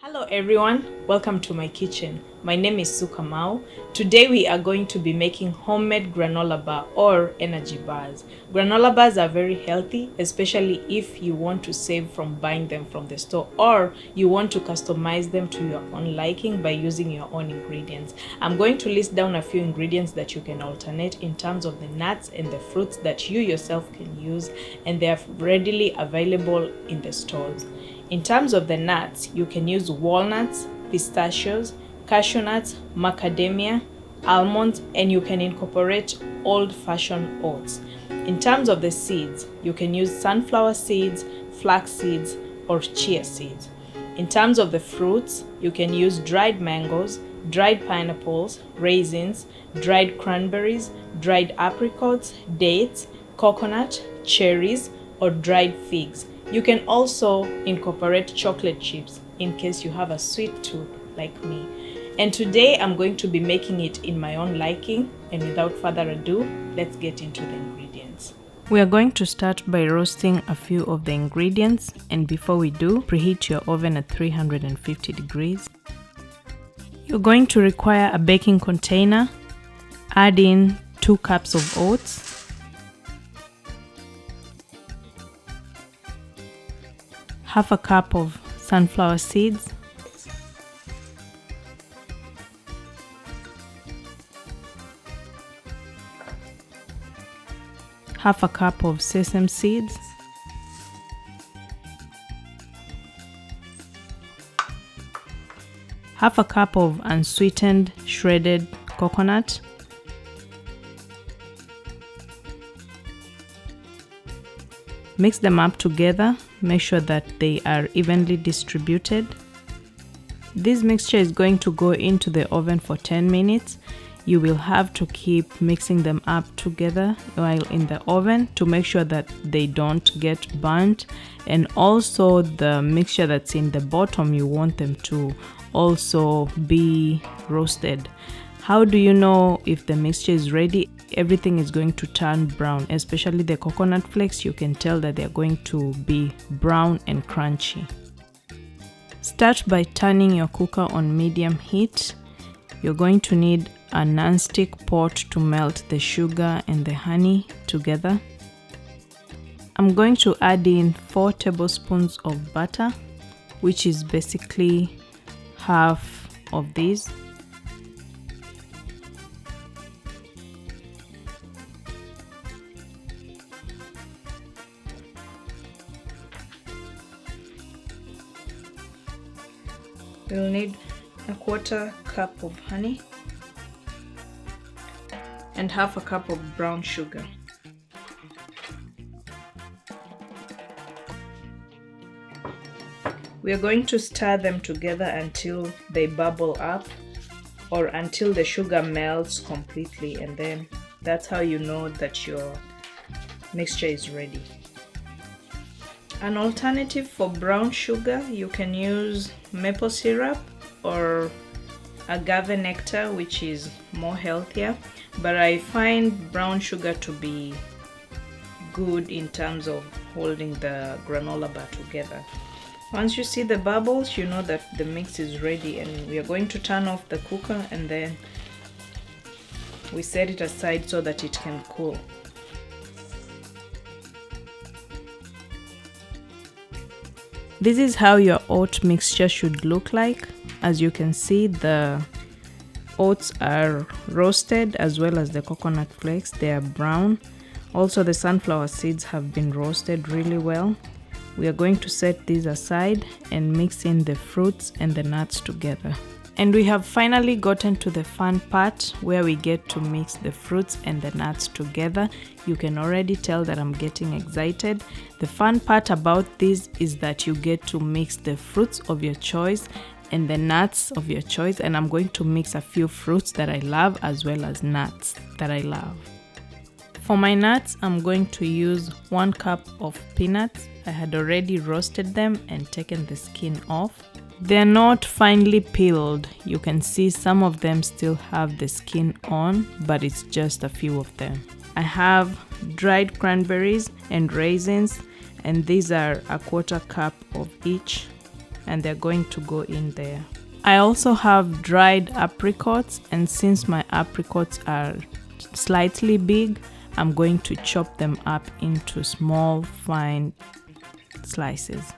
Hello everyone, welcome to my kitchen. My name is Sukamau. Today we are going to be making homemade granola bar or energy bars. Granola bars are very healthy, especially if you want to save from buying them from the store or you want to customize them to your own liking by using your own ingredients. I'm going to list down a few ingredients that you can alternate in terms of the nuts and the fruits that you yourself can use, and they are readily available in the stores. In terms of the nuts, you can use walnuts, pistachios, cashew nuts, macadamia, almonds, and you can incorporate old-fashioned oats. In terms of the seeds, you can use sunflower seeds, flax seeds, or chia seeds. In terms of the fruits, you can use dried mangoes, dried pineapples, raisins, dried cranberries, dried apricots, dates, coconut, cherries, or dried figs. You can also incorporate chocolate chips in case you have a sweet tooth like me. And today I'm going to be making it in my own liking, and without further ado, let's get into the ingredients. We are going to start by roasting a few of the ingredients, and before we do, preheat your oven at 350 degrees. You're going to require a baking container. Add in 2 cups of oats, half a cup of sunflower seeds, half a cup of sesame seeds, half a cup of unsweetened shredded coconut, mix them up together. Make sure that they are evenly distributed. This mixture is going to go into the oven for 10 minutes. You will have to keep mixing them up together while in the oven to make sure that they don't get burnt, and also the mixture that's in the bottom, you want them to also be roasted. How do you know if the mixture is ready? Everything is going to turn brown, especially the coconut flakes. You can tell that they're going to be brown and crunchy. Start by turning your cooker on medium heat. You're going to need a non-stick pot to melt the sugar and the honey together. I'm going to add in 4 tablespoons of butter, which is basically half of these. We'll need a 1/4 cup of honey and half a cup of brown sugar. We are going to stir them together until they bubble up or until the sugar melts completely, and then that's how you know that your mixture is ready. An alternative for brown sugar, you can use maple syrup or agave nectar, which is more healthier, but I find brown sugar to be good in terms of holding the granola bar together. Once you see the bubbles, you know that the mix is ready, and we are going to turn off the cooker and then we set it aside so that it can cool. This is how your oat mixture should look like. As you can see, the oats are roasted as well as the coconut flakes. They are brown. Also, the sunflower seeds have been roasted really well. We are going to set these aside and mix in the fruits and the nuts together. And we have finally gotten to the fun part where we get to mix the fruits and the nuts together. You can already tell that I'm getting excited. The fun part about this is that you get to mix the fruits of your choice and the nuts of your choice, and I'm going to mix a few fruits that I love as well as nuts that I love. For my nuts, I'm going to use 1 cup of peanuts. I had already roasted them and taken the skin off. They're not finely peeled. You can see some of them still have the skin on, but it's just a few of them. I have dried cranberries and raisins, and these are a 1/4 cup of each. and they're going to go in there. I also have dried apricots, and since my apricots are slightly big, I'm going to chop them up into small, fine slices.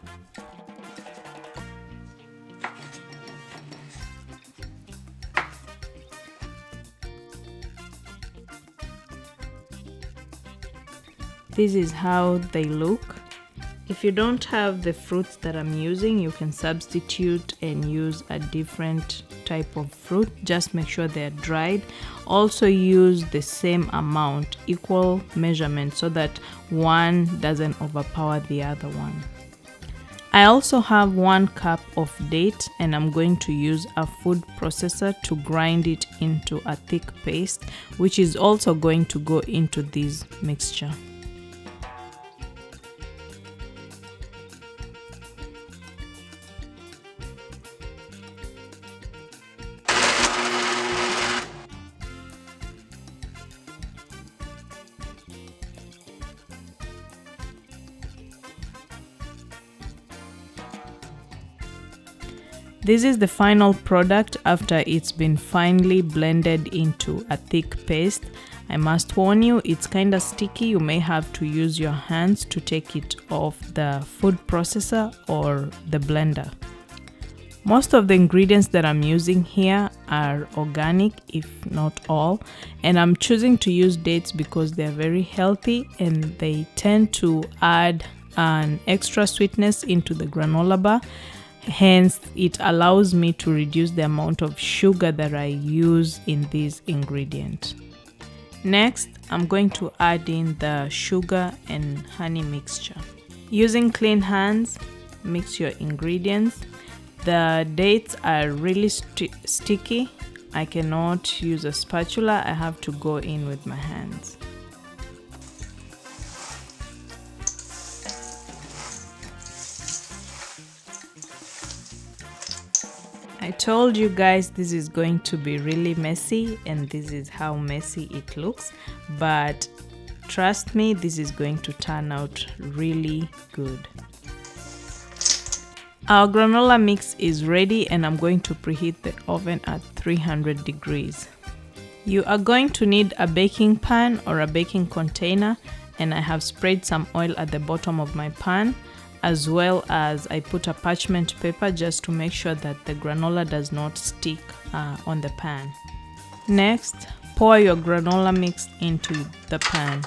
This is how they look. If you don't have the fruits that I'm using, you can substitute and use a different type of fruit. Just make sure they're dried. Also use the same amount, equal measurement, so that one doesn't overpower the other one. I also have 1 cup of date, and I'm going to use a food processor to grind it into a thick paste, which is also going to go into this mixture. This is the final product after it's been finely blended into a thick paste. I must warn you, it's kind of sticky. You may have to use your hands to take it off the food processor or the blender. Most of the ingredients that I'm using here are organic, if not all, and I'm choosing to use dates because they're very healthy and they tend to add an extra sweetness into the granola bar. Hence, it allows me to reduce the amount of sugar that I use in this ingredient. Next, I'm going to add in the sugar and honey mixture. Using clean hands, mix your ingredients. The dates are really sticky. I cannot use a spatula. I have to go in with my hands. I told you guys this is going to be really messy, and this is how messy it looks, but trust me, this is going to turn out really good. Our granola mix is ready, and I'm going to preheat the oven at 300 degrees. You are going to need a baking pan or a baking container, and I have sprayed some oil at the bottom of my pan, as well as I put a parchment paper just to make sure that the granola does not stick on the pan. Next, pour your granola mix into the pan.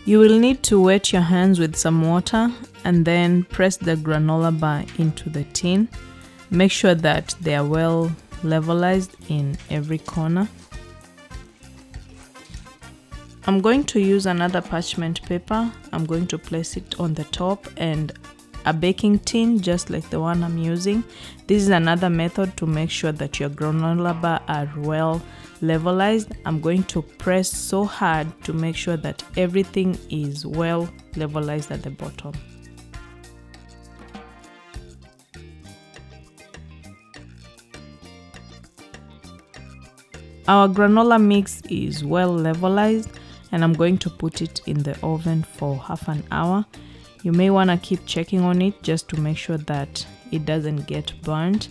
You will need to wet your hands with some water and then press the granola bar into the tin. Make sure that they are well levelized in every corner. I'm going to use another parchment paper. I'm going to place it on the top, and a baking tin just like the one I'm using. This is another method to make sure that your granola bar are well levelized. I'm going to press so hard to make sure that everything is well levelized at the bottom. Our granola mix is well levelized, and I'm going to put it in the oven for half an hour. You may want to keep checking on it just to make sure that it doesn't get burnt.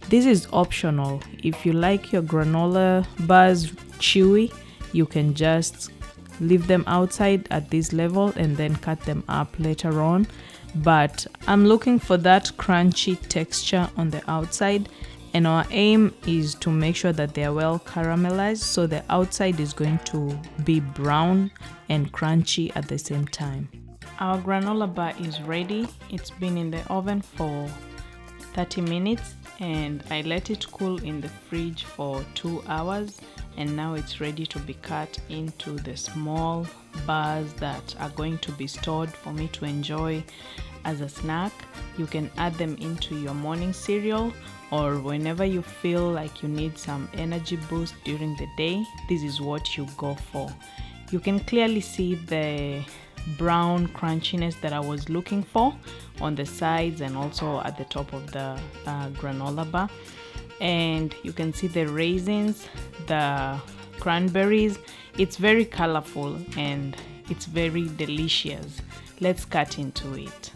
This is optional. If you like your granola bars chewy, you can just leave them outside at this level and then cut them up later on. But I'm looking for that crunchy texture on the outside, and our aim is to make sure that they are well caramelized, so the outside is going to be brown and crunchy at the same time. Our granola bar is ready. It's been in the oven for 30 minutes and I let it cool in the fridge for 2 hours, and now it's ready to be cut into the small bars that are going to be stored for me to enjoy as a snack. You can add them into your morning cereal, or whenever you feel like you need some energy boost during the day, this is what you go for. You can clearly see the brown crunchiness that I was looking for on the sides and also at the top of the granola bar. And you can see the raisins, the cranberries. It's very colorful and it's very delicious. Let's cut into it.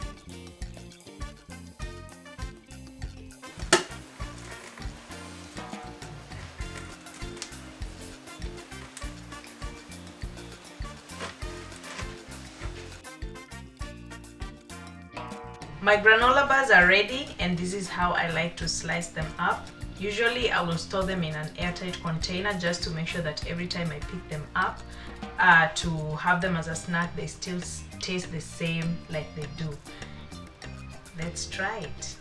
My granola bars are ready, and this is how I like to slice them up. Usually I will store them in an airtight container just to make sure that every time I pick them up to have them as a snack, they still taste the same like they do. Let's try it.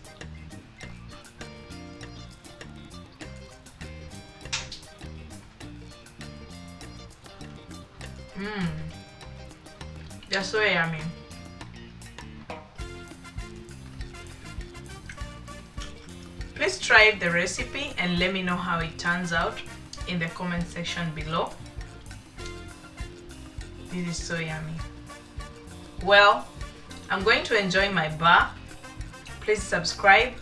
They're so yummy. Please try the recipe and let me know how it turns out in the comment section below. This is so yummy. Well, I'm going to enjoy my bar. Please subscribe,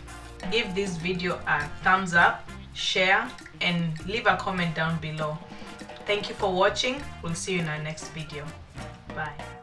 give this video a thumbs up, share, and leave a comment down below. Thank you for watching. We'll see you in our next video. Bye.